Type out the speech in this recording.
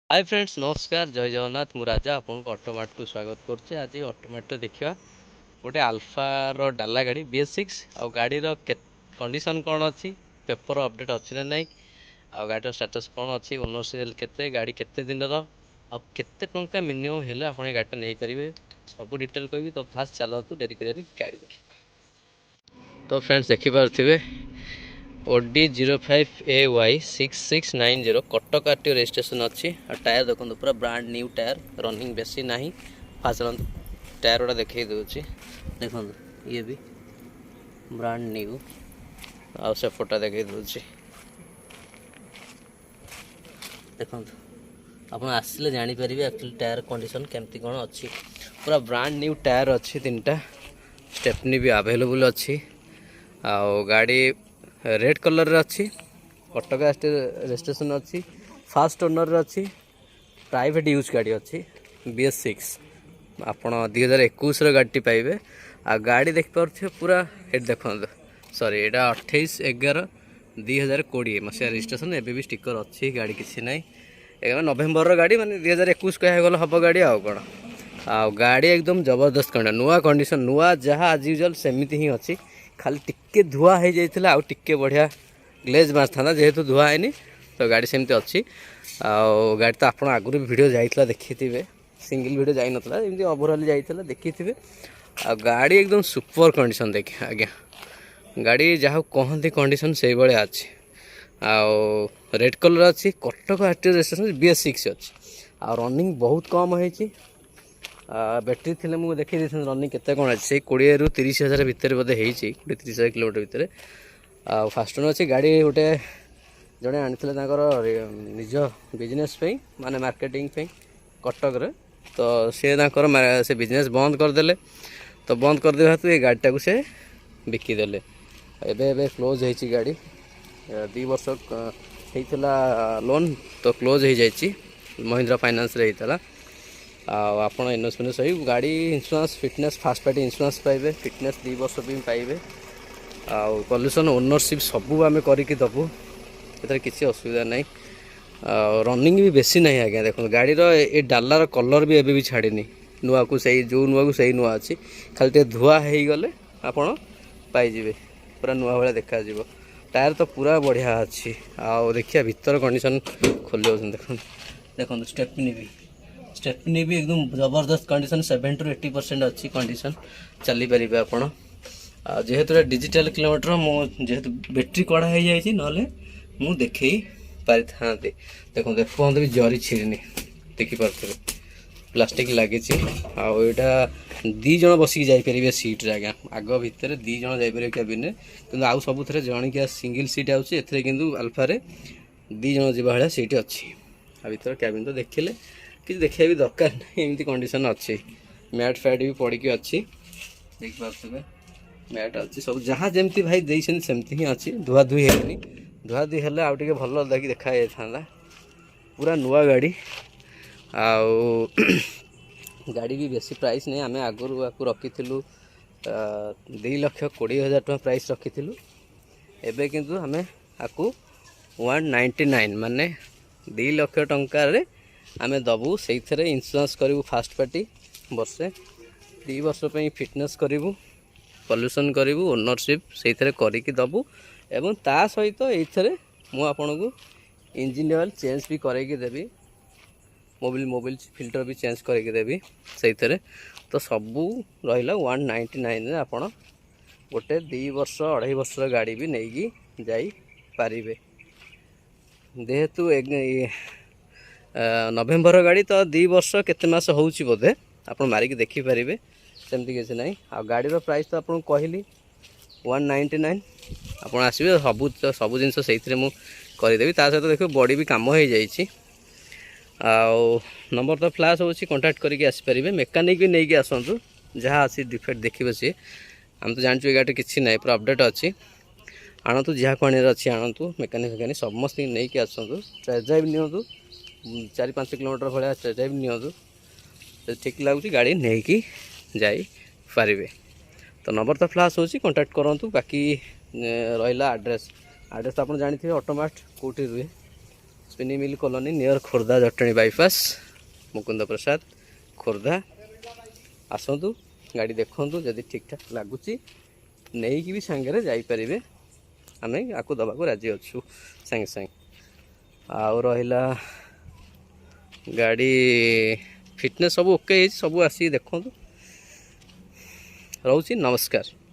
Hi friends नमस्कार जय जगन्नाथ मु राजा आपन ऑटोमार्ट को स्वागत करछे। आज ऑटोमार्ट देखिवा गोटे अल्फार डाला गाड़ी BS6 आ गाड़ी रो कंडीशन कौन अच्छी पेपर अपडेट अच्छी ना नहीं आ गाड़ी स्टेटस कौन अच्छी ओनरशिप केते गाड़ी केते दिन रो आ केते टंका मिनिमम हेले आपन गाड़ी नै परिबे सब डिटेल कहबी। तो फास्ट चलतु डेरी करी गाड़ी देखि। तो फ्रेंड्स देखि पारथिबे OD 05AY 6690 Cuttack RTO registration अच्छी। टायर देखो पूरा ब्रांड न्यू टायर रनिंग बेसी ना फास्ट चलते टायर गुड़ा देखे दूसरी देखो ये भी ब्रांड न्यू आ सेपटा देखे दूसरी देखो आप आसिले जापर एक्चुअली टायर कंडीशन केमती कौन अच्छी। पूरा ब्रांड न्यू टायर अच्छी तीन स्टेपनी भी अवेलेबल अच्छी आ गाड़ी रेड कलर अच्छी कटक रेजिस्ट्रेशन अच्छी फास्ट ओनर अच्छी प्राइवेट यूज गाड़ी अच्छी BS6 आपण 2021 गाड़ी पाइबे। आ गाड़ी देख पारे पूरा ये देखो सॉरी यहाँ 28/11/2020 मसीहा रजिस्ट्रेशन एबी भी स्टिकर अच्छी गाड़ी किसी ना नवेम्बर गाड़ी माने 2021 कह गल हम गाड़ी आउ कौन आ गाड़ी एकदम जबरदस्त कंडीशन नुआ कंडीशन नुआ जहाँ आज यूजुअल सेमती ही अच्छी खाली टिके धुआ हो जाता आउ टिके बढ़िया ग्लेज मार्था जेहेतु धुआ है तो गाड़ी सेमती अच्छी आ गाड़ी तो आप आगुरी वीडियो जाइए देखी थे सिंगल वीडियो जाई नथला एमती ओवरऑल जाइए देखी थे आ गाड़ी एकदम सुपर कंडीशन देखिए आज्ञा गाड़ी जहाँ कहती कंडीशन से भाया अच्छी आ रेड कलर अच्छी कटक आरटीओ रेजिस्ट्रेशन BS6 अच्छी आ रनिंग बहुत कम होती बैटेरी थी मुझे देखी रनिंग केते कौन अच्छे 20 ରୁ 30 हज़ार भितर बोधे होती 30 हज़ार किलोमीटर भितर आ फास्ट ओनर अच्छी गाड़ी गोटे जड़े आनी निज बिजनेस माने मार्केटिंग कटक रे तो सी से बिजनेस बंद करदे तो बंद करदे हेतु ये गाड़ीटा को से बिकिदेले एबे क्लोज होती गाड़ी 2 वर्ष होता लोन तो क्लोज हो जाइए महिंद्रा फाइनान्स रे होता आप इन्वेस्टमेंट सही गाड़ी insurance fitness first party insurance पाइबे फिटनेस 2 वर्ष भी पाइबे आ पॉल्यूशन ओनरशिप सबू आम करके दबू ए किसी असुविधा नहीं रनिंग भी बेसी नहीं आज्ञा देखो गाड़ीर ये डालार कलर भी एबे भी छाड़नी नुआ को सही जो नुआ को सही नुआ अच्छी खाली टे धुआ हो गले आपण पाइबे पूरा नुआ भाया देखा टायर तो पूरा बढ़िया अच्छी आ देखिए भीतर कंडीशन खोल देखो स्टेपनी भी एकदम जबरदस्त कंडीशन 70 ରୁ 80% अच्छी कंडीशन चली पारे आपण जेहेतु डिजिटल किलोमीटर जेहेतु बैटेरी कड़ा हो जाए ना देखे पारि था देखो देखो भी जरी छिड़नी देखिपे प्लास्टिक लगी आईटा 2 जन बसिक जापर सीट्रे आज्ञा आग भितर 2 जन जापर कैबिन कि आउ सब जणिया सिंगल सीट आउे अल्फारे 2 जन जा सीट अच्छी आ भर कैबिन तो देखिले कि देखा भी दरकार नहीं एमती कंडीशन अच्छी मैट फैट भी पड़ी अच्छी देखिपे मैट अच्छी सब जहाँ जमती भाई देते सेमती ही अच्छी धुआ धुई है धुआ धुई हेल्ले आउ टे भल लगे देखा था पूरा नुआ गाड़ी आउ गाड़ी भी बेसी प्राइस नहीं आम आगुरी आपको रखी 2,20,000 टका प्राइस रखी एबे किंतु आम आपको 199 माने 2 लाख टंकार आम दबू से इंश्योरेंस करूँ फास्ट पार्टी वर्षे 2 वर्ष फिटनेस करूँ पॉल्यूशन करूँ ओनरशिप से करके दबू एवं ता सहित ये मुझे को इंजिन ऑयल चेंज भी करके देवी मोबिल फिल्टर भी चेंज करके देवी से तो सबू रहा 199 आप गोटे 2 वर्ष 2.5 वर्ष गाड़ी भी नहीं जापारे जेहेतु नवेम्बर गाड़ी तो 2 वर्ष केते मास होउची बोधे आप मारिक देखिपारे सेमती किसी ना आ गाड़ी प्राइस तो आपको कहली 199 आप आसवे सब जिन से करदेवी सहित देखो बॉडी भी कम हो जाइए नंबर तो फ्लैश हो कांटेक्ट करके आसपारे मेकानिक भी नहीं आसतु जहाँ आसी डिफेक्ट देखिए सी आम तो जानचु गाड़ी किसी ना पूरा अपडेट अच्छी आणतु जहाँ आने अच्छी आणतु मेकानिक समस्त नहीं आसतु टेस्ट ड्राइव नियंतु 4-5 किलोमीटर भाया टेस्ट ड्राइव नियंतु ठीक लगुच गाड़ी नहीं कि जापारे तो नंबर तो फ्लैश हो कांटेक्ट करूँ बाकी रहा एड्रेस तो आप जानी ऑटोमार्ट कौटी रुहे स्पिनी mill colony near Khordha Jatni bypass Mukund Prasad Khordha आसतु गाड़ी देखु जदि ठीक ठाक लगुच नहीं कि भी सांगे जापरें आम आपको दबाक राजी अच्छु सांगे सांगे आउ रहा गाड़ी फिटनेस सब ओके सब आसी देखु रोची नमस्कार।